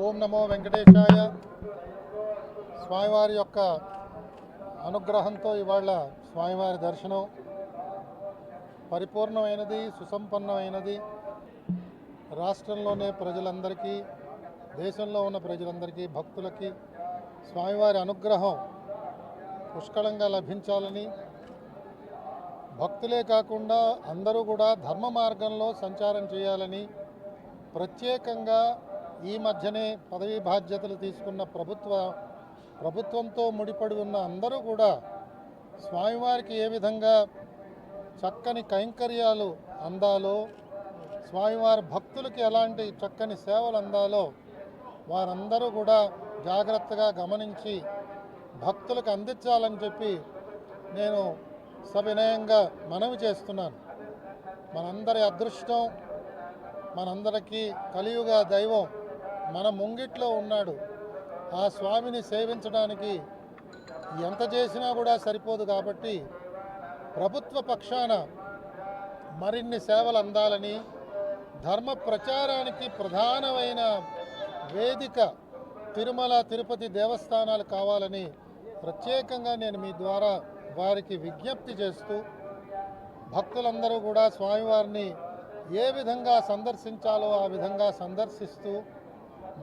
ఓం నమో వెంకటేశాయ. స్వామివారి యొక్క అనుగ్రహంతో ఇవాళ స్వామివారి దర్శనం పరిపూర్ణమైనది, సుసంపన్నమైనది. రాష్ట్రంలోనే ప్రజలందరికీ, దేశంలో ఉన్న ప్రజలందరికీ, భక్తులకి స్వామివారి అనుగ్రహం పుష్కలంగా లభించాలని, భక్తులే కాకుండా అందరూ కూడా ధర్మ మార్గంలో సంచారం చేయాలని, ప్రత్యేకంగా ఈ మధ్యనే పదవీ బాధ్యతలు తీసుకున్న ప్రభుత్వంతో ముడిపడి ఉన్న అందరూ కూడా స్వామివారికి ఏ విధంగా చక్కని కైంకర్యాలు అందాలో, స్వామివారి భక్తులకి ఎలాంటి చక్కని సేవలు అందాలో వారందరూ కూడా జాగ్రత్తగా గమనించి భక్తులకు అందించాలని చెప్పి నేను సవినయంగా మనవి చేస్తున్నాను. మనందరి అదృష్టం, మనందరికీ కలియుగ దైవం మన ముంగిట్లో ఉన్నాడు. ఆ స్వామిని సేవించడానికి ఎంత చేసినా కూడా సరిపోదు. కాబట్టి ప్రభుత్వ పక్షాన మరిన్ని సేవలు అందాలని, ధర్మ ప్రచారానికి ప్రధానమైన వేదిక తిరుమల తిరుపతి దేవస్థానాలు కావాలని ప్రత్యేకంగా నేను మీ ద్వారా వారికి విజ్ఞప్తి చేస్తూ, భక్తులందరూ కూడా స్వామివారిని ఏ విధంగా సందర్శించాలో ఆ విధంగా సందర్శిస్తూ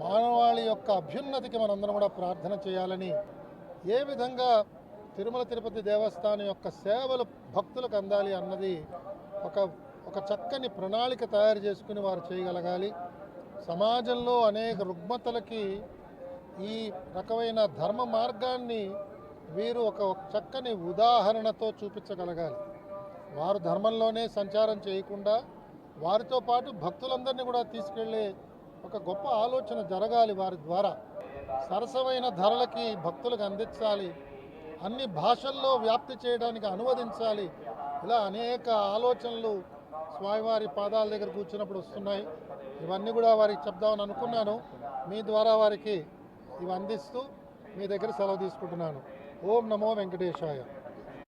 మానవాళి యొక్క అభ్యున్నతికి మనందరం కూడా ప్రార్థన చేయాలని, ఏ విధంగా తిరుమల తిరుపతి దేవస్థానం యొక్క సేవలు భక్తులకు అందాలి అన్నది ఒక చక్కని ప్రణాళిక తయారు చేసుకుని వారు చేయగలగాలి. సమాజంలో అనేక రుగ్మతలకి ఈ రకమైన ధర్మ మార్గాన్ని వీరు ఒక చక్కని ఉదాహరణతో చూపించగలగాలి. వారు ధర్మంలోనే సంచారం చేయకుండా వారితో పాటు భక్తులందరినీ కూడా తీసుకెళ్లే ఒక గొప్ప ఆలోచన జరగాలి. వారి ద్వారా సరసమైన ధరలకి భక్తులకు అందించాలి, అన్ని భాషల్లో వ్యాప్తి చేయడానికి అనువదించాలి. ఇలా అనేక ఆలోచనలు స్వామివారి పాదాల దగ్గర కూర్చున్నప్పుడు వస్తున్నాయి. ఇవన్నీ కూడా వారికి చెప్దామని అనుకున్నాను. మీ ద్వారా వారికి ఇవి అందిస్తూ మీ దగ్గర సెలవు తీసుకుంటున్నాను. ఓం నమో వెంకటేశాయ.